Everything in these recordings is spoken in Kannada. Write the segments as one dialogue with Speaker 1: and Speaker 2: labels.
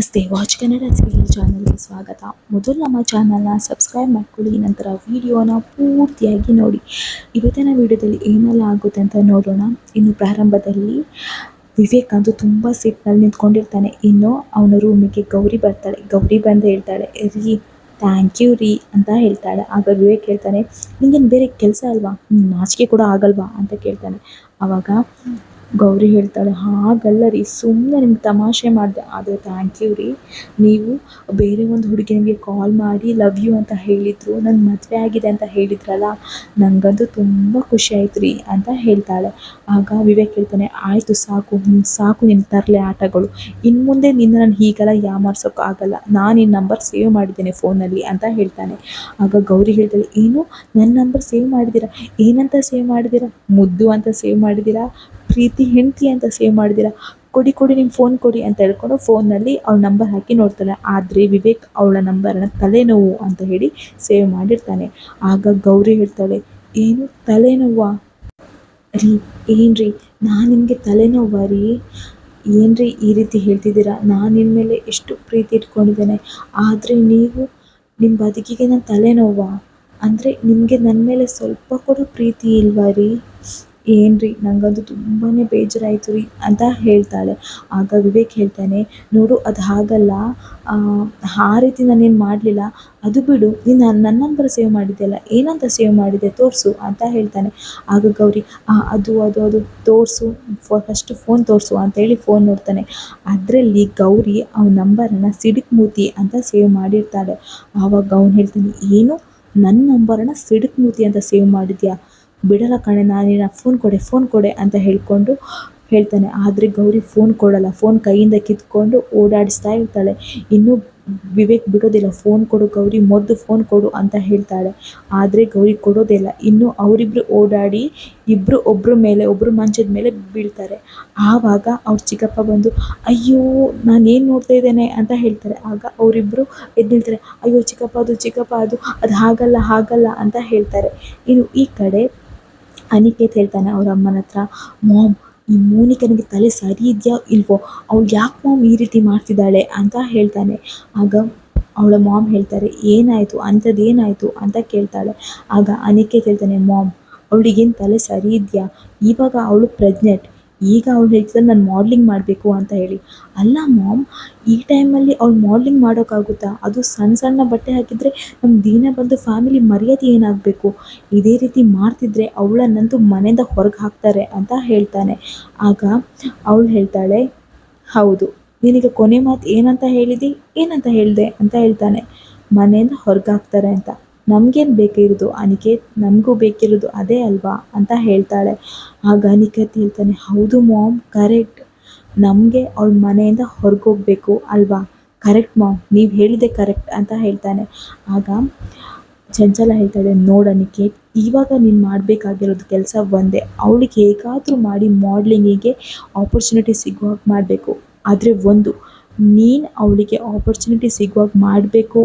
Speaker 1: ನಮಸ್ತೆ ವಾಚ್ ಕನ್ನಡ ಸೀರಿಯಲ್ ಚಾನಲ್ಗೆ ಸ್ವಾಗತ. ಮೊದಲು ನಮ್ಮ ಚಾನಲ್ನ ಸಬ್ಸ್ಕ್ರೈಬ್ ಮಾಡ್ಕೊಳ್ಳಿ, ನಂತರ ವಿಡಿಯೋನ ಪೂರ್ತಿಯಾಗಿ ನೋಡಿ. ಇವತ್ತಿನ ವಿಡಿಯೋದಲ್ಲಿ ಏನೆಲ್ಲ ಆಗುತ್ತೆ ಅಂತ ನೋಡೋಣ. ಇನ್ನು ಪ್ರಾರಂಭದಲ್ಲಿ ವಿವೇಕ್ ಅಂತೂ ತುಂಬ ಸಿಟ್ನಲ್ಲಿ ನಿಂತ್ಕೊಂಡಿರ್ತಾನೆ. ಇನ್ನು ಅವನ ರೂಮಿಗೆ ಗೌರಿ ಬರ್ತಾಳೆ. ಗೌರಿ ಬಂದು ಹೇಳ್ತಾಳೆ, ರೀ ಥ್ಯಾಂಕ್ ಯು ರೀ ಅಂತ ಹೇಳ್ತಾಳೆ. ಆಗ ವಿವೇಕ್ ಹೇಳ್ತಾನೆ, ನಿಂಗೇನು ಬೇರೆ ಕೆಲಸ ಅಲ್ವಾ, ನಾಚಿಕೆ ಕೂಡ ಆಗಲ್ವಾ ಅಂತ ಕೇಳ್ತಾನೆ. ಆವಾಗ ಗೌರಿ ಹೇಳ್ತಾಳೆ, ಹಾಗಲ್ಲ ರೀ, ಸುಮ್ಮನೆ ನಿಮ್ಗೆ ತಮಾಷೆ ಮಾಡಿದೆ, ಆದರೆ ಥ್ಯಾಂಕ್ ಯು ರೀ. ನೀವು ಬೇರೆ ಒಂದು ಹುಡುಗಿ ನಿಮಗೆ ಕಾಲ್ ಮಾಡಿ ಲವ್ ಯು ಅಂತ ಹೇಳಿದರು, ನನ್ನ ಮದುವೆ ಆಗಿದೆ ಅಂತ ಹೇಳಿದ್ರಲ್ಲ, ನನಗಂತೂ ತುಂಬ ಖುಷಿ ಆಯ್ತು ರೀ ಅಂತ ಹೇಳ್ತಾಳೆ. ಆಗ ವಿವೇಕ್ ಹೇಳ್ತಾನೆ, ಆಯಿತು ಸಾಕು ಸಾಕು ನಿನ್ನ ತರಲೆ ಆಟಗಳು, ಇನ್ನು ಮುಂದೆ ನಿನ್ನ ನಾನು ಹೀಗೆಲ್ಲ ಯಾಮಾರ್ಸೋಕ್ಕಾಗಲ್ಲ, ನಾನು ಈ ನಂಬರ್ ಸೇವ್ ಮಾಡಿದ್ದೇನೆ ಫೋನಲ್ಲಿ ಅಂತ ಹೇಳ್ತಾನೆ. ಆಗ ಗೌರಿ ಹೇಳ್ತಾಳೆ, ಏನು ನನ್ನ ನಂಬರ್ ಸೇವ್ ಮಾಡಿದ್ದೀರಾ, ಏನಂತ ಸೇವ್ ಮಾಡಿದ್ದೀರಾ, ಮುದ್ದು ಅಂತ ಸೇವ್ ಮಾಡಿದ್ದೀರಾ, ಪ್ರೀತಿ ಹೆಂಡತಿ ಅಂತ ಸೇವ್ ಮಾಡಿದ್ದೀರಾ, ಕೊಡಿ ಕೊಡಿ ನಿಮ್ಮ ಫೋನ್ ಕೊಡಿ ಅಂತ ಹೇಳ್ಕೊಂಡು ಫೋನಲ್ಲಿ ಅವಳ ನಂಬರ್ ಹಾಕಿ ನೋಡ್ತಾಳೆ. ಆದರೆ ವಿವೇಕ್ ಅವಳ ನಂಬರನ್ನು ತಲೆನೋವು ಅಂತ ಹೇಳಿ ಸೇವ್ ಮಾಡಿರ್ತಾನೆ. ಆಗ ಗೌರಿ ಹೇಳ್ತಾಳೆ, ಏನು ತಲೆನೋವಾ ರೀ, ಏನು ರೀ, ನಾನು ನಿಮಗೆ ತಲೆನೋವಾ ರೀ, ಏನು ರೀ ಈ ರೀತಿ ಹೇಳ್ತಿದ್ದೀರಾ, ನಾನು ನಿಮ್ಮ ಮೇಲೆ ಎಷ್ಟು ಪ್ರೀತಿ ಇಟ್ಕೊಂಡಿದ್ದೇನೆ, ಆದರೆ ನೀವು ನಿಮ್ಮ ಬದುಕಿಗೆ ನಾನು ತಲೆನೋವಾ, ಅಂದರೆ ನಿಮಗೆ ನನ್ನ ಮೇಲೆ ಸ್ವಲ್ಪ ಕೂಡ ಪ್ರೀತಿ ಇಲ್ವಾ ರೀ, ಏನು ರೀ ನನಗಂತೂ ತುಂಬಾ ಬೇಜಾರಾಯಿತು ರೀ ಅಂತ ಹೇಳ್ತಾಳೆ. ಆಗ ವಿವೇಕ್ ಹೇಳ್ತಾನೆ, ನೋಡು ಅದು ಹಾಗಲ್ಲ, ಆ ರೀತಿ ನಾನೇನು ಮಾಡಲಿಲ್ಲ, ಅದು ಬಿಡು, ನೀನು ನನ್ನ ನಂಬರ್ ಸೇವ್ ಮಾಡಿದ್ದೆಲ್ಲ, ಏನಂತ ಸೇವ್ ಮಾಡಿದೆ ತೋರಿಸು ಅಂತ ಹೇಳ್ತಾನೆ. ಆಗ ಗೌರಿ, ಅದು ಅದು ಅದು ತೋರಿಸು, ಫಸ್ಟು ಫೋನ್ ತೋರಿಸು ಅಂತೇಳಿ ಫೋನ್ ನೋಡ್ತಾನೆ. ಅದರಲ್ಲಿ ಗೌರಿ ಅವನ ನಂಬರನ್ನು ಸಿಡುಕ್ ಮೂತಿ ಅಂತ ಸೇವ್ ಮಾಡಿರ್ತಾಳೆ. ಆವಾಗ ಅವನು ಹೇಳ್ತಾನೆ, ಏನು ನನ್ನ ನಂಬರನ್ನು ಸಿಡುಕ್ ಮೂತಿ ಅಂತ ಸೇವ್ ಮಾಡಿದ್ಯಾ, ಬಿಡಲ್ಲ ಕಣೆ ನಾನಿನ್ನ, ಫೋನ್ ಕೊಡೆ ಅಂತ ಹೇಳ್ತಾನೆ. ಆದರೆ ಗೌರಿ ಫೋನ್ ಕೊಡಲ್ಲ, ಫೋನ್ ಕೈಯಿಂದ ಕಿತ್ಕೊಂಡು ಓಡಾಡಿಸ್ತಾ ಇರ್ತಾಳೆ. ಇನ್ನು ವಿವೇಕ್ ಬಿಡೋದಿಲ್ಲ, ಫೋನ್ ಕೊಡು ಗೌರಿ, ಮೊದಲು ಫೋನ್ ಕೊಡು ಅಂತ ಹೇಳ್ತಾಳೆ. ಆದರೆ ಗೌರಿ ಕೊಡೋದಿಲ್ಲ. ಇನ್ನು ಅವರಿಬ್ಬರು ಓಡಾಡಿ ಒಬ್ಬರು ಮಂಚದ ಮೇಲೆ ಬೀಳ್ತಾರೆ. ಆವಾಗ ಅವ್ರ ಚಿಕ್ಕಪ್ಪ ಬಂದು, ಅಯ್ಯೋ ನಾನೇನು ನೋಡ್ತಾ ಇದ್ದೇನೆ ಅಂತ ಹೇಳ್ತಾರೆ. ಆಗ ಅವರಿಬ್ಬರು ಎದ್ದು ನಿಲ್ತಾರೆ. ಅಯ್ಯೋ ಚಿಕ್ಕಪ್ಪ ಅದು ಹಾಗಲ್ಲ ಅಂತ ಹೇಳ್ತಾರೆ. ಇನ್ನು ಈ ಕಡೆ ಅನಿಕೇತ್ ಹೇಳ್ತಾನೆ ಅವ್ರ ಅಮ್ಮನ ಹತ್ರ, ಮಾಮ್ ಈ ಮೋನಿಕನಿಗೆ ತಲೆ ಸರಿ ಇದೆಯಾ ಇಲ್ವೋ, ಅವಳು ಯಾಕೆ ಮಾಮ್ ಈ ರೀತಿ ಮಾಡ್ತಿದ್ದಾಳೆ ಅಂತ ಹೇಳ್ತಾನೆ. ಆಗ ಅವಳ ಮಾಮ್ ಹೇಳ್ತಾರೆ, ಏನಾಯಿತು ಅಂಥದ್ದೇನಾಯಿತು ಅಂತ ಕೇಳ್ತಾಳೆ. ಆಗ ಅನಿಕೇತ್ ಹೇಳ್ತಾನೆ, ಮಾಮ್ ಅವಳಿಗೇನು ತಲೆ ಸರಿ ಇದೆಯಾ, ಇವಾಗ ಅವಳು ಪ್ರೆಗ್ನೆಂಟ್, ಈಗ ಅವಳು ಹೇಳ್ತಿದ್ದಾಳೆ ನಾನು ಮಾಡ್ಲಿಂಗ್ ಮಾಡಬೇಕು ಅಂತ ಹೇಳಿ. ಅಲ್ಲ ಮಾಮ್, ಈ ಟೈಮಲ್ಲಿ ಅವಳು ಮಾಡ್ಲಿಂಗ್ ಮಾಡೋಕ್ಕಾಗುತ್ತಾ, ಅದು ಸಣ್ಣ ಬಟ್ಟೆ ಹಾಕಿದರೆ ನಮ್ಮ ದಿನ ಬಂದು ಫ್ಯಾಮಿಲಿ ಮರ್ಯಾದೆ ಏನಾಗಬೇಕು, ಇದೇ ರೀತಿ ಮಾಡ್ತಿದ್ರೆ ಅವಳನ್ನಂತೂ ಮನೆಯಿಂದ ಹೊರಗೆ ಹಾಕ್ತಾರೆ ಅಂತ ಹೇಳ್ತಾನೆ. ಆಗ ಅವಳು ಹೇಳ್ತಾಳೆ, ಹೌದು ನಿನಗೆ ಕೊನೆ ಮಾತು ಏನಂತ ಹೇಳಿದೆ ಅಂತ ಹೇಳ್ತಾನೆ. ಮನೆಯಿಂದ ಹೊರಗೆ ಹಾಕ್ತಾರೆ ಅಂತ. ನಮಗೇನು ಬೇಕಿರೋದು ಅನಿಕೇತ್, ನಮಗೂ ಬೇಕಿರೋದು ಅದೇ ಅಲ್ವಾ ಅಂತ ಹೇಳ್ತಾಳೆ. ಆಗ ಅನಿಕೇತ್ ಹೇಳ್ತಾನೆ, ಹೌದು ಮಾಮ್ ಕರೆಕ್ಟ್, ನಮಗೆ ಅವಳ ಮನೆಯಿಂದ ಹೊರಗೋಗ್ಬೇಕು ಅಲ್ವಾ, ಕರೆಕ್ಟ್ ಮಾಮ್, ನೀವು ಹೇಳಿದೆ ಕರೆಕ್ಟ್ ಅಂತ ಹೇಳ್ತಾನೆ. ಆಗ ಚಂಚಲ ಹೇಳ್ತಾಳೆ, ನೋಡನಿಕೇತ್, ಇವಾಗ ನೀನು ಮಾಡಬೇಕಾಗಿರೋದು ಕೆಲಸ ಒಂದೇ, ಅವಳಿಗೆ ಹೇಗಾದರೂ ಮಾಡಿ ಮಾಡ್ಲಿಂಗಿಗೆ ಆಪರ್ಚುನಿಟಿ ಸಿಗುವಾಗ ಮಾಡಬೇಕು. ಆದರೆ ನೀನು ಅವಳಿಗೆ ಆಪರ್ಚುನಿಟಿ ಸಿಗುವಾಗ ಮಾಡಬೇಕು,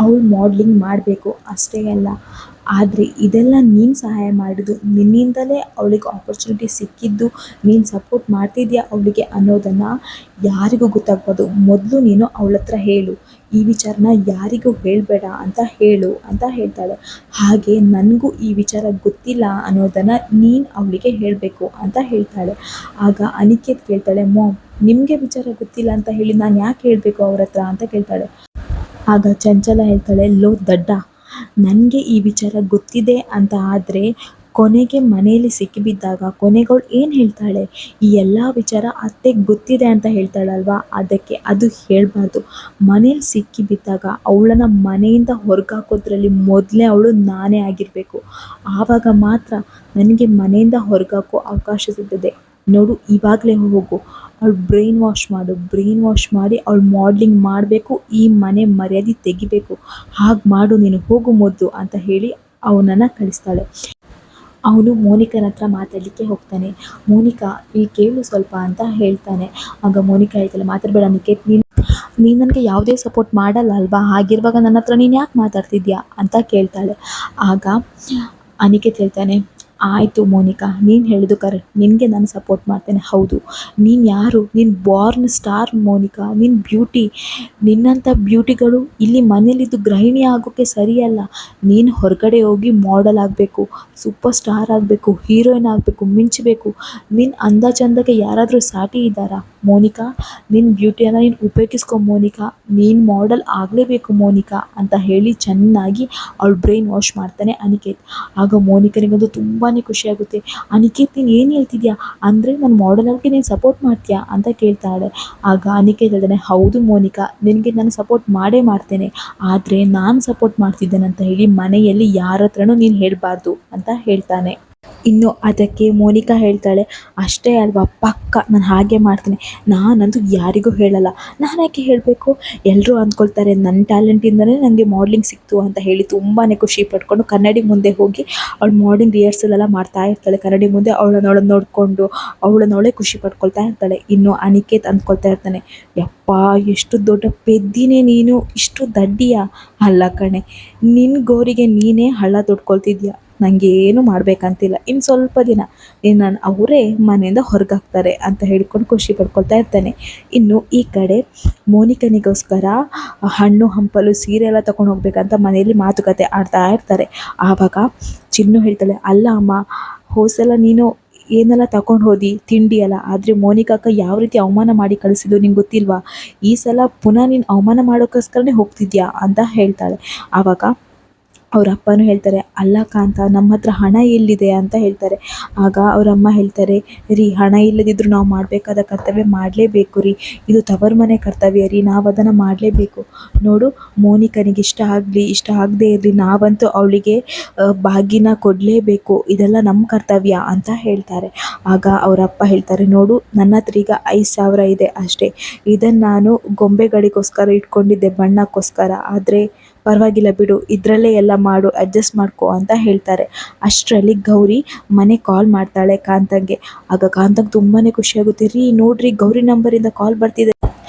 Speaker 1: ಅವಳು ಮಾಡ್ಲಿಂಗ್ ಮಾಡಬೇಕು ಅಷ್ಟೇ ಅಲ್ಲ, ಆದರೆ ಇದೆಲ್ಲ ನೀನು ಸಹಾಯ ಮಾಡಿದ್ದು, ನಿನ್ನಿಂದಲೇ ಅವಳಿಗೆ ಆಪರ್ಚುನಿಟಿ ಸಿಕ್ಕಿದ್ದು, ನೀನು ಸಪೋರ್ಟ್ ಮಾಡ್ತಿದ್ಯಾ ಅವಳಿಗೆ ಅನ್ನೋದನ್ನು ಯಾರಿಗೂ ಗೊತ್ತಾಗ್ಬೋದು, ಮೊದಲು ನೀನು ಅವಳ ಹತ್ರ ಹೇಳು, ಈ ವಿಚಾರನ ಯಾರಿಗೂ ಹೇಳಬೇಡ ಅಂತ ಹೇಳು ಅಂತ ಹೇಳ್ತಾಳೆ. ಹಾಗೆ ನನಗೂ ಈ ವಿಚಾರ ಗೊತ್ತಿಲ್ಲ ಅನ್ನೋದನ್ನು ನೀನು ಅವಳಿಗೆ ಹೇಳಬೇಕು ಅಂತ ಹೇಳ್ತಾಳೆ. ಆಗ ಅನಿಕೇತ್ ಕೇಳ್ತಾಳೆ, ಮಾಮ್ ನಿಮಗೆ ವಿಚಾರ ಗೊತ್ತಿಲ್ಲ ಅಂತ ಹೇಳಿ ನಾನು ಯಾಕೆ ಹೇಳಬೇಕು ಅವ್ರ ಹತ್ರ ಅಂತ ಕೇಳ್ತಾಳೆ. ಆಗ ಚಂಚಲ ಹೇಳ್ತಾಳೆ, ಲೋ ದಡ್ಡ, ನನಗೆ ಈ ವಿಚಾರ ಗೊತ್ತಿದೆ ಅಂತ ಆದರೆ ಕೊನೆಗೆ ಮನೆಯಲ್ಲಿ ಸಿಕ್ಕಿಬಿದ್ದಾಗ ಕೊನೆಗಳು ಏನು ಹೇಳ್ತಾಳೆ, ಈ ಎಲ್ಲ ವಿಚಾರ ಅತ್ತೆಗೆ ಗೊತ್ತಿದೆ ಅಂತ ಹೇಳ್ತಾಳಲ್ವಾ, ಅದಕ್ಕೆ ಅದು ಹೇಳಬಾರ್ದು. ಮನೇಲಿ ಸಿಕ್ಕಿಬಿದ್ದಾಗ ಅವಳನ್ನು ಮನೆಯಿಂದ ಹೊರಗಾಕೋದ್ರಲ್ಲಿ ಮೊದಲೇ ಅವಳು ನಾನೇ ಆಗಿರಬೇಕು, ಆವಾಗ ಮಾತ್ರ ನನಗೆ ಮನೆಯಿಂದ ಹೊರಗಾಕೋ ಅವಕಾಶ ಸಿಗ್ತದೆ. ನೋಡು ಇವಾಗಲೇ ಹೋಗು, ಅವಳು ಬ್ರೈನ್ ವಾಶ್ ಮಾಡಿ ಅವಳು ಮಾಡ್ಲಿಂಗ್ ಮಾಡಬೇಕು, ಈ ಮನೆ ಮರ್ಯಾದೆ ತೆಗಿಬೇಕು, ಹಾಗೆ ಮಾಡು ನೀನು, ಹೋಗು ಮೊದಲು ಅಂತ ಹೇಳಿ ಅವನನ್ನು ಕಳಿಸ್ತಾಳೆ. ಅವನು ಮೋನಿಕನ ಹತ್ರ ಮಾತಾಡಲಿಕ್ಕೆ ಹೋಗ್ತಾನೆ. ಮೋನಿಕಾ ಇಲ್ಲಿ ಕೇಳು ಸ್ವಲ್ಪ ಅಂತ ಹೇಳ್ತಾನೆ. ಆಗ ಮೋನಿಕಾ ಹೇಳ್ತಾಳೆ, ಮಾತಾಡಬೇಡ ನಿಕೇತ್, ನೀನು ನನಗೆ ಯಾವುದೇ ಸಪೋರ್ಟ್ ಮಾಡಲ್ಲ ಅಲ್ವಾ, ಹಾಗಿರುವಾಗ ನನ್ನ ಹತ್ರ ನೀನು ಯಾಕೆ ಮಾತಾಡ್ತಿದ್ಯಾ ಅಂತ ಕೇಳ್ತಾಳೆ. ಆಗ ಅನಿಕೇತ್ ಹೇಳ್ತಾನೆ, ಆಯಿತು ಮೋನಿಕಾ, ನೀನು ಹೇಳಿದ್ದು ಕರೆಕ್ಟ್. ನಿನಗೆ ನಾನು ಸಪೋರ್ಟ್ ಮಾಡ್ತೇನೆ. ಹೌದು, ನೀನು ಯಾರು? ನೀನು ಬಾರ್ನ್ ಸ್ಟಾರ್ ಮೋನಿಕಾ. ನೀನು ಬ್ಯೂಟಿ. ನಿನ್ನಂಥ ಬ್ಯೂಟಿಗಳು ಇಲ್ಲಿ ಮನೇಲಿದ್ದು ಗೃಹಿಣಿ ಆಗೋಕ್ಕೆ ಸರಿಯಲ್ಲ. ನೀನು ಹೊರಗಡೆ ಹೋಗಿ ಮಾಡೆಲ್ ಆಗಬೇಕು, ಸೂಪರ್ ಸ್ಟಾರ್ ಆಗಬೇಕು, ಹೀರೋಯಿನ್ ಆಗಬೇಕು, ಮಿಂಚಬೇಕು. ನಿನ್ನ ಅಂದ ಚಂದಕ್ಕೆ ಯಾರಾದರೂ ಸಾಟಿ ಇದ್ದಾರಾ ಮೋನಿಕಾ? ನಿನ್ನ ಬ್ಯೂಟಿಯನ್ನು ನೀನು ಉಪಯೋಗಿಸ್ಕೊ ಮೋನಿಕಾ. ನೀನು ಮಾಡೆಲ್ ಆಗಲೇಬೇಕು ಮೋನಿಕಾ ಅಂತ ಹೇಳಿ ಚೆನ್ನಾಗಿ ಅವಳು ಬ್ರೈನ್ ವಾಶ್ ಮಾಡ್ತಾನೆ ಅನಿಕೇತ್. ಆಗ ಮೋನಿಕನಿಗಂತೂ ತುಂಬಾ ಖುಷಿಯಾಗುತ್ತೆ. ಅನಿಕೇತ್, ನೀನು ಏನು ಹೇಳ್ತಿದ್ಯಾ ಅಂದರೆ ನನ್ನ ಮಾಡೆಲ್ ಆಗಿ ನೀನು ಸಪೋರ್ಟ್ ಮಾಡ್ತೀಯಾ ಅಂತ ಕೇಳ್ತಾಳೆ. ಆಗ ಅನಿಕೇತ್ ಹೇಳ್ತಾನೆ, ಹೌದು ಮೋನಿಕಾ, ನಿನಗೆ ನಾನು ಸಪೋರ್ಟ್ ಮಾಡೇ ಮಾಡ್ತೇನೆ. ಆದರೆ ನಾನು ಸಪೋರ್ಟ್ ಮಾಡ್ತಿದ್ದೇನೆ ಅಂತ ಹೇಳಿ ಮನೆಯಲ್ಲಿ ಯಾರ ಹತ್ರನೂ ನೀನು ಹೇಳಬಾರ್ದು ಅಂತ ಹೇಳ್ತಾನೆ. ಇನ್ನು ಅದಕ್ಕೆ ಮೋನಿಕಾ ಹೇಳ್ತಾಳೆ, ಅಷ್ಟೇ ಅಲ್ವಾ, ಪಕ್ಕ ನಾನು ಹಾಗೆ ಮಾಡ್ತೀನಿ. ನಾನಂತೂ ಯಾರಿಗೂ ಹೇಳಲ್ಲ. ನಾನು ಯಾಕೆ ಹೇಳಬೇಕು? ಎಲ್ಲರೂ ಅಂದ್ಕೊಳ್ತಾರೆ ನನ್ನ ಟ್ಯಾಲೆಂಟಿಂದನೇ ನನಗೆ ಮಾಡ್ಲಿಂಗ್ ಸಿಕ್ತು ಅಂತ ಹೇಳಿ ತುಂಬಾ ಖುಷಿ ಪಡ್ಕೊಂಡು ಕನ್ನಡಿ ಮುಂದೆ ಹೋಗಿ ಅವಳು ಮಾಡ್ಲಿಂಗ್ ರಿಹರ್ಸಲ್ ಎಲ್ಲ ಮಾಡ್ತಾ ಇರ್ತಾಳೆ. ಕನ್ನಡಿ ಮುಂದೆ ಅವಳನ್ನವಳು ನೋಡಿಕೊಂಡು ಅವಳನ್ನವಳೇ ಖುಷಿ ಪಡ್ಕೊಳ್ತಾ ಇರ್ತಾಳೆ. ಇನ್ನು ಅನಿಕೇತ್ ಅಂದ್ಕೊಳ್ತಾ ಇರ್ತಾನೆ, ಯಪ್ಪ, ಎಷ್ಟು ದೊಡ್ಡ ಪೆದ್ದಿನೇ ನೀನು, ಇಷ್ಟು ದಡ್ಡಿಯಾ? ಅಲ್ಲ ಕಣೆ, ನಿನ್ನ ಗೋರಿಗೆ ನೀನೇ ಹಳ್ಳ ತೊಡ್ಕೊಳ್ತಿದ್ಯಾ. ನನಗೆ ಏನು ಮಾಡಬೇಕಂತಿಲ್ಲ. ಇನ್ನು ಸ್ವಲ್ಪ ದಿನ ನಾನು ಅವರೇ ಮನೆಯಿಂದ ಹೊರಗಾಕ್ತಾರೆ ಅಂತ ಹೇಳ್ಕೊಂಡು ಖುಷಿ ಪಡ್ಕೊಳ್ತಾ ಇರ್ತಾನೆ. ಇನ್ನು ಈ ಕಡೆ ಮೋನಿಕನಿಗೋಸ್ಕರ ಹಣ್ಣು ಹಂಪಲು ಸೀರೆ ಎಲ್ಲ ತೊಗೊಂಡು ಹೋಗ್ಬೇಕಂತ ಮನೆಯಲ್ಲಿ ಮಾತುಕತೆ ಆಡ್ತಾ ಇರ್ತಾರೆ. ಆವಾಗ ಚಿನ್ನು ಹೇಳ್ತಾಳೆ, ಅಲ್ಲ ಅಮ್ಮ, ಹೋಸಲ ನೀನು ಏನೆಲ್ಲ ತಗೊಂಡು ಹೋದಿ ತಿಂಡಿ ಎಲ್ಲ, ಆದರೆ ಮೋನಿಕಾಕ್ಕ ಯಾವ ರೀತಿ ಅವಮಾನ ಮಾಡಿ ಕಳಿಸಿದ್ದು ನಿಂಗೆ ಗೊತ್ತಿಲ್ವಾ? ಈ ಸಲ ಪುನಃ ನೀನು ಅವಮಾನ ಮಾಡೋಕ್ಕೋಸ್ಕರನೇ ಹೋಗ್ತಿದ್ಯಾ ಅಂತ ಹೇಳ್ತಾಳೆ. ಆವಾಗ ಅವ್ರ ಅಪ್ಪನೂ ಹೇಳ್ತಾರೆ, ಅಲ್ಲ ಕಾಂತ, ನಮ್ಮ ಹತ್ರ ಹಣ ಎಲ್ಲಿದೆ ಅಂತ ಹೇಳ್ತಾರೆ. ಆಗ ಅವರಮ್ಮ ಹೇಳ್ತಾರೆ, ರೀ, ಹಣ ಇಲ್ಲದಿದ್ದರೂ ನಾವು ಮಾಡಬೇಕಾದ ಕರ್ತವ್ಯ ಮಾಡಲೇಬೇಕು ರೀ, ಇದು ತವರು ಮನೆ ಕರ್ತವ್ಯ ರೀ, ನಾವು ಅದನ್ನು ಮಾಡಲೇಬೇಕು. ನೋಡು, ಮೋನಿಕನಿಗೆ ಇಷ್ಟ ಆಗಲಿ ಇಷ್ಟ ಆಗದೇ ಇರಲಿ, ನಾವಂತೂ ಅವಳಿಗೆ ಬಾಗಿನ ಕೊಡಲೇಬೇಕು, ಇದೆಲ್ಲ ನಮ್ಮ ಕರ್ತವ್ಯ ಅಂತ ಹೇಳ್ತಾರೆ. ಆಗ ಅವರಪ್ಪ ಹೇಳ್ತಾರೆ, ನೋಡು, ನನ್ನ ಹತ್ರ ಈಗ 5,000 ಇದೆ ಅಷ್ಟೇ. ಇದನ್ನು ನಾನು ಗೊಂಬೆಗಳಿಗೋಸ್ಕರ ಇಟ್ಕೊಂಡಿದ್ದೆ, ಬಣ್ಣಕ್ಕೋಸ್ಕರ. ಆದರೆ ಪರವಾಗಿಲ್ಲ ಬಿಡು, ಇದರಲ್ಲೇ ಎಲ್ಲ ಮಾಡು, ಅಡ್ಜಸ್ಟ್ ಮಾಡ್ಕೊ ಅಂತ ಹೇಳ್ತಾರೆ. ಅಷ್ಟರಲ್ಲಿ ಗೌರಿ ಮನೆ ಕಾಲ್ ಮಾಡ್ತಾಳೆ ಕಾಂತಂಗೆ. ಆಗ ಕಾಂತಂಗೆ ತುಂಬಾ ಖುಷಿಯಾಗುತ್ತೆ. ರೀ, ನೋಡ್ರಿ, ಗೌರಿ ನಂಬರಿಂದ ಕಾಲ್ ಬರ್ತಿದೆ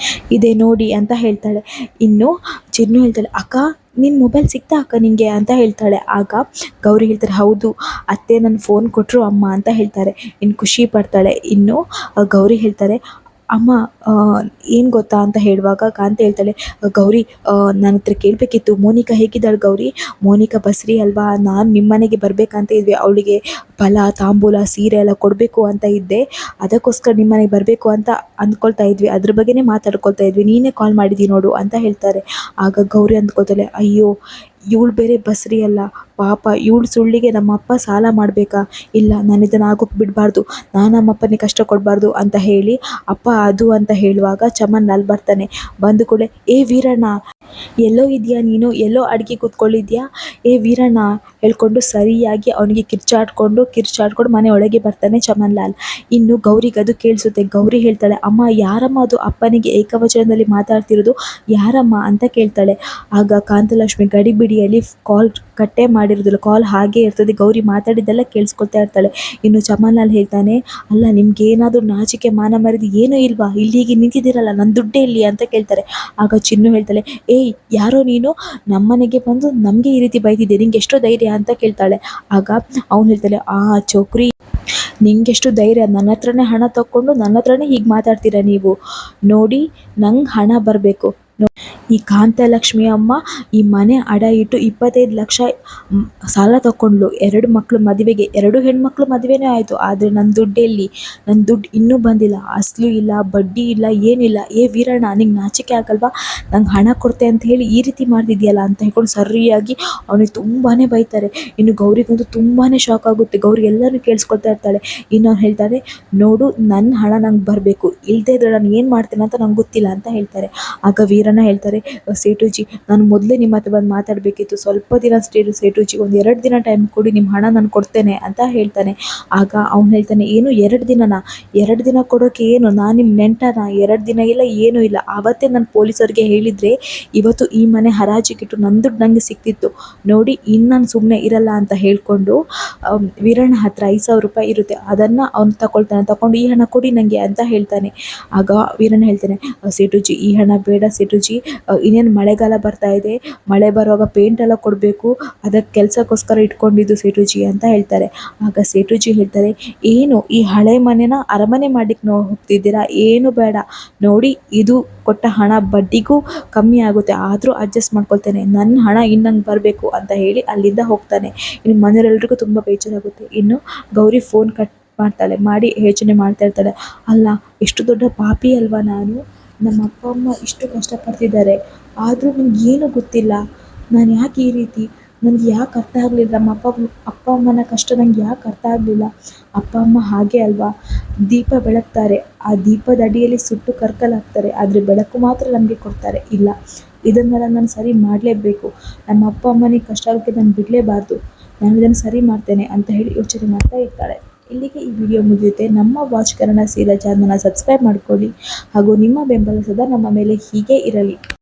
Speaker 1: ಇದೆ ನೋಡಿ ಅಂತ ಹೇಳ್ತಾಳೆ. ಇನ್ನು ಚಿನ್ನು ಹೇಳ್ತಾಳೆ, ಅಕ್ಕ, ನಿನ್ನ ಮೊಬೈಲ್ ಸಿಗ್ತಾ ಅಕ್ಕ ನಿನಗೆ ಅಂತ ಹೇಳ್ತಾಳೆ. ಆಗ ಗೌರಿ ಹೇಳ್ತಾರೆ, ಹೌದು ಅತ್ತೆ, ನನ್ನ ಫೋನ್ ಕೊಟ್ಟರು ಅಮ್ಮ ಅಂತ ಹೇಳ್ತಾರೆ. ಇನ್ನು ಖುಷಿ ಪಡ್ತಾಳೆ. ಇನ್ನು ಗೌರಿ ಹೇಳ್ತಾರೆ, ಅಮ್ಮ, ಏನು ಗೊತ್ತಾ ಅಂತ ಹೇಳುವಾಗ ಕಾಂತ ಹೇಳ್ತಾಳೆ, ಗೌರಿ, ನನ್ನ ಹತ್ರ ಕೇಳಬೇಕಿತ್ತು, ಮೋನಿಕಾ ಹೇಗಿದ್ದಾಳೆ ಗೌರಿ? ಮೋನಿಕಾ ಬಸ್ರಿ ಅಲ್ವಾ, ನಾನು ನಿಮ್ಮ ಮನೆಗೆ ಬರಬೇಕಂತ ಇದ್ವಿ, ಅವಳಿಗೆ ಫಲ ತಾಂಬೂಲ ಸೀರೆ ಎಲ್ಲ ಕೊಡಬೇಕು ಅಂತ ಇದ್ದೆ, ಅದಕ್ಕೋಸ್ಕರ ನಿಮ್ಮ ಮನೆಗೆ ಬರಬೇಕು ಅಂತ ಅಂದ್ಕೊಳ್ತಾ ಇದ್ವಿ, ಅದ್ರ ಬಗ್ಗೆನೇ ಮಾತಾಡ್ಕೊಳ್ತಾ ಇದ್ವಿ, ನೀನೇ ಕಾಲ್ ಮಾಡಿದ್ದೀ ನೋಡು ಅಂತ ಹೇಳ್ತಾರೆ. ಆಗ ಗೌರಿ ಅಂದ್ಕೊಳ್ತಾಳೆ, ಅಯ್ಯೋ, ಇವಳು ಬೇರೆ ಬಸ್ರಿ ಅಲ್ಲ, ಪಾಪ, ಇವಳು ಸುಳ್ಳಿಗೆ ನಮ್ಮಪ್ಪ ಸಾಲ ಮಾಡಬೇಕಾ? ಇಲ್ಲ, ನಾನು ಇದನ್ನು ಆಗೋಕ್ಕೆ ಬಿಡಬಾರ್ದು, ನಾನು ನಮ್ಮಪ್ಪನಿಗೆ ಕಷ್ಟ ಕೊಡಬಾರ್ದು ಅಂತ ಹೇಳಿ ಅಪ್ಪ ಅದು ಅಂತ ಹೇಳುವಾಗ ಚಮನ್ ಅಲ್ಲಿ ಬರ್ತಾನೆ. ಬಂದು ಕೂಡಲೇ, ಏ ವೀರಣ್ಣ, ಎಲ್ಲೋ ಇದೆಯಾ ನೀನು? ಎಲ್ಲೋ ಅಡುಗೆ ಕೂತ್ಕೊಳ್ಳಿದ್ಯಾ? ಏ ವೀರಣ್ಣ ಹೇಳ್ಕೊಂಡು ಸರಿಯಾಗಿ ಅವನಿಗೆ ಕಿರ್ಚಾಡ್ಕೊಂಡು ಮನೆ ಒಳಗೆ ಬರ್ತಾನೆ ಚಮನ್ ಲಾಲ್. ಇನ್ನು ಗೌರಿಗೆ ಅದು ಕೇಳಿಸುತ್ತೆ. ಗೌರಿ ಹೇಳ್ತಾಳೆ, ಅಮ್ಮ, ಯಾರಮ್ಮ ಅದು ಅಪ್ಪನಿಗೆ ಏಕವಚನದಲ್ಲಿ ಮಾತಾಡ್ತಿರೋದು, ಯಾರಮ್ಮ ಅಂತ ಕೇಳ್ತಾಳೆ. ಆಗ ಕಾಂತಲಕ್ಷ್ಮಿ ಗಡಿಬಿಡಿಯಲ್ಲಿ ಕಾಲ್ ಕಟ್ಟೆ ಮಾಡಿರೋದಿಲ್ಲ, ಕಾಲ್ ಹಾಗೆ ಇರ್ತದೆ, ಗೌರಿ ಮಾತಾಡಿದ್ದೆಲ್ಲ ಕೇಳಿಸ್ಕೊಳ್ತಾ ಇರ್ತಾಳೆ. ಇನ್ನು ಚಮನ್ ಲಾಲ್ ಹೇಳ್ತಾನೆ, ಅಲ್ಲ, ನಿಮ್ಗೆ ಏನಾದರೂ ನಾಚಿಕೆ ಮಾನ ಮರ್ಯಾದೆ ಏನೂ ಇಲ್ವಾ? ಇಲ್ಲಿ ಹೀಗೆ ನಿಂತಿದ್ದೀರಲ್ಲ, ನನ್ನ ದುಡ್ಡೇ ಇಲ್ಲಿ ಅಂತ ಕೇಳ್ತಾರೆ. ಆಗ ಚಿನ್ನು ಹೇಳ್ತಾಳೆ, ಏಯ್, ಯಾರೋ ನೀನು, ನಮ್ಮನೆಗೆ ಬಂದು ನಮಗೆ ಈ ರೀತಿ ಬೈತಿದ್ದೆ, ನಿಂಗೆ ಎಷ್ಟು ಧೈರ್ಯ ಅಂತ ಕೇಳ್ತಾಳೆ. ಆಗ ಅವ್ನು ಹೇಳ್ತಾಳೆ, ಆ ಚೋಕ್ರಿ, ನಿಂಗೆಷ್ಟು ಧೈರ್ಯ, ನನ್ನ ಹತ್ರನೇ ಹಣ ತಗೊಂಡು ನನ್ನ ಹತ್ರನೇ ಹೀಗೆ ಮಾತಾಡ್ತೀರಾ ನೀವು? ನೋಡಿ, ನಂಗೆ ಹಣ ಬರಬೇಕು. ಈ ಕಾಂತಲಕ್ಷ್ಮಿ ಅಮ್ಮ ಈ ಮನೆ ಅಡ ಇಟ್ಟು 25 ಲಕ್ಷ ಸಾಲ ತಗೊಂಡ್ಲು, 2 ಮಕ್ಕಳು ಮದುವೆಗೆ, 2 ಹೆಣ್ಮಕ್ಳು ಮದುವೆನೇ ಆಯಿತು. ಆದರೆ ನನ್ನ ದುಡ್ಡೆಲ್ಲಿ? ನನ್ನ ದುಡ್ಡು ಇನ್ನೂ ಬಂದಿಲ್ಲ, ಅಸಲು ಇಲ್ಲ, ಬಡ್ಡಿ ಇಲ್ಲ, ಏನಿಲ್ಲ. ಏ ವೀರಣ್ಣ, ನಿಂಗೆ ನಾಚಿಕೆ ಆಗಲ್ವಾ? ನಂಗೆ ಹಣ ಕೊಡ್ತೆ ಅಂತ ಹೇಳಿ ಈ ರೀತಿ ಮಾಡ್ತಿದ್ಯಲ್ಲ ಅಂತ ಹೇಳ್ಕೊಂಡು ಸರಿಯಾಗಿ ಅವನಿಗೆ ತುಂಬಾ ಬೈತಾರೆ. ಇನ್ನು ಗೌರಿಗಂತೂ ತುಂಬಾ ಶಾಕ್ ಆಗುತ್ತೆ. ಗೌರಿ ಎಲ್ಲರೂ ಕೇಳಿಸ್ಕೊಳ್ತಾ ಇರ್ತಾಳೆ. ಇನ್ನು ಅವ್ನು ಹೇಳ್ತಾರೆ, ನೋಡು, ನನ್ನ ಹಣ ನಂಗೆ ಬರಬೇಕು, ಇಲ್ಲದೇ ಇದ್ರೆ ನಾನು ಏನು ಮಾಡ್ತೇನೆ ಅಂತ ನಂಗೆ ಗೊತ್ತಿಲ್ಲ ಅಂತ ಹೇಳ್ತಾರೆ. ಆಗ ವೀರಣ್ಣ ಹೇಳ್ತಾರೆ, ಸೇಟುಜಿ, ನಾನು ಮೊದಲೇ ನಿಮ್ಮ ಹತ್ರ ಬಂದು ಮಾತಾಡಬೇಕಿತ್ತು, ಸ್ವಲ್ಪ ದಿನ ಸೇಟುಜಿ, ಒಂದು 2 ದಿನ ಟೈಮ್ ಕೊಡಿ, ನಿಮ್ಮ ಹಣ ನಾನು ಕೊಡ್ತೇನೆ ಅಂತ ಹೇಳ್ತಾನೆ. ಆಗ ಅವ್ನು ಹೇಳ್ತಾನೆ, ಏನು 2 ದಿನನಾ? 2 ದಿನ ಕೊಡೋಕ್ಕೆ ಏನು, ನಾನು ನಿಮ್ಮ ನೆಂಟನ? 2 ದಿನ ಇಲ್ಲ, ಏನೂ ಇಲ್ಲ. ಆವತ್ತೇ ನಾನು ಪೊಲೀಸರಿಗೆ ಹೇಳಿದರೆ ಇವತ್ತು ಈ ಮನೆ ಹರಾಜಿಗಿಟ್ಟು ನನ್ನ ದುಡ್ಡು ನನಗೆ ಸಿಕ್ತಿತ್ತು. ನೋಡಿ, ಇನ್ನು ನಾನು ಸುಮ್ಮನೆ ಇರಲ್ಲ ಅಂತ ಹೇಳಿಕೊಂಡು ವೀರಣ್ಣ ಹತ್ರ 5,000 ರೂಪಾಯಿ ಇರುತ್ತೆ, ಅದನ್ನು ಅವ್ನು ತಗೊಳ್ತಾನೆ. ತಗೊಂಡು, ಈ ಹಣ ಕೊಡಿ ನನಗೆ ಅಂತ ಹೇಳ್ತಾನೆ. ಆಗ ವೀರಣ್ಣ ಹೇಳ್ತಾನೆ, ಸೇಟುಜಿ, ಈ ಹಣ ಬೇಡ ಸೇಟುಜಿ, ಸೇಠುಜಿ ಇನ್ನೇನು ಮಳೆಗಾಲ ಬರ್ತಾ ಇದೆ, ಮಳೆ ಬರುವಾಗ ಪೇಂಟ್ ಎಲ್ಲ ಕೊಡಬೇಕು, ಅದಕ್ಕೆ ಕೆಲಸಕ್ಕೋಸ್ಕರ ಇಟ್ಕೊಂಡಿದ್ದು ಸೇಠುಜಿ ಅಂತ ಹೇಳ್ತಾರೆ. ಆಗ ಸೇಠುಜಿ ಹೇಳ್ತಾರೆ, ಏನು ಈ ಹಳೆ ಮನೆನ ಅರಮನೆ ಮಾಡ್ಲಿಕ್ಕೆ ಹೋಗ್ತಿದ್ದೀರಾ? ಏನು ಬೇಡ ನೋಡಿ, ಇದು ಕೊಟ್ಟ ಹಣ ಬಡ್ಡಿಗೂ ಕಮ್ಮಿ ಆಗುತ್ತೆ, ಆದರೂ ಅಡ್ಜಸ್ಟ್ ಮಾಡ್ಕೊಳ್ತೇನೆ, ನನ್ನ ಹಣ ಇನ್ನಂಗೆ ಬರಬೇಕು ಅಂತ ಹೇಳಿ ಅಲ್ಲಿಂದ ಹೋಗ್ತಾನೆ. ಇನ್ನು ಮನೆಯವರೆಲ್ರಿಗೂ ತುಂಬ ಬೇಜಾರಾಗುತ್ತೆ. ಇನ್ನು ಗೌರಿ ಫೋನ್ ಕಟ್ ಮಾಡ್ತಾಳೆ. ಮಾಡಿ ಯೋಚನೆ ಮಾಡ್ತಾ ಇರ್ತಾಳೆ, ಅಲ್ಲ ಎಷ್ಟು ದೊಡ್ಡ ಪಾಪಿ ಅಲ್ವಾ ನಾನು, ನಮ್ಮ ಅಪ್ಪ ಅಮ್ಮ ಇಷ್ಟು ಕಷ್ಟಪಡ್ತಿದ್ದಾರೆ, ಆದರೂ ನನಗೇನು ಗೊತ್ತಿಲ್ಲ, ನಾನು ಯಾಕೆ ಈ ರೀತಿ, ನನಗೆ ಯಾಕೆ ಅರ್ಥ ಆಗಲಿಲ್ಲ, ನಮ್ಮ ಅಪ್ಪ ಅಮ್ಮನ ಕಷ್ಟ ನನಗೆ ಯಾಕೆ ಅರ್ಥ ಆಗಲಿಲ್ಲ. ಅಪ್ಪ ಅಮ್ಮ ಹಾಗೆ ಅಲ್ವಾ, ದೀಪ ಬೆಳಗ್ತಾರೆ, ಆ ದೀಪದ ಅಡಿಯಲ್ಲಿ ಸುಟ್ಟು ಕರ್ಕಲಾಗ್ತಾರೆ, ಆದರೆ ಬೆಳಕು ಮಾತ್ರ ನಮಗೆ ಕೊಡ್ತಾರೆ. ಇಲ್ಲ, ಇದನ್ನೆಲ್ಲ ನಾನು ಸರಿ ಮಾಡಲೇಬೇಕು, ನಮ್ಮ ಅಪ್ಪ ಅಮ್ಮನಿಗೆ ಕಷ್ಟ ಆಗೋಕ್ಕೆ ನಾನು ಬಿಡಲೇಬಾರ್ದು, ನಾನು ಇದನ್ನು ಸರಿ ಮಾಡ್ತೇನೆ ಅಂತ ಹೇಳಿ ಯೋಚನೆ ಮಾಡ್ತಾ ಇರ್ತಾಳೆ. ಇಲ್ಲಿಗೆ ಈ ವಿಡಿಯೋ ಮುಗಿಯುತ್ತೆ. ನಮ್ಮ ವಾಚ್ ಕನ್ನಡ ಸೀರಿಯಲ್ ಚಾನಲ್ನ ಸಬ್ಸ್ಕ್ರೈಬ್ ಮಾಡಿಕೊಳ್ಳಿ ಹಾಗೂ ನಿಮ್ಮ ಬೆಂಬಲ ಸದಾ ನಮ್ಮ ಮೇಲೆ ಹೀಗೆ ಇರಲಿ.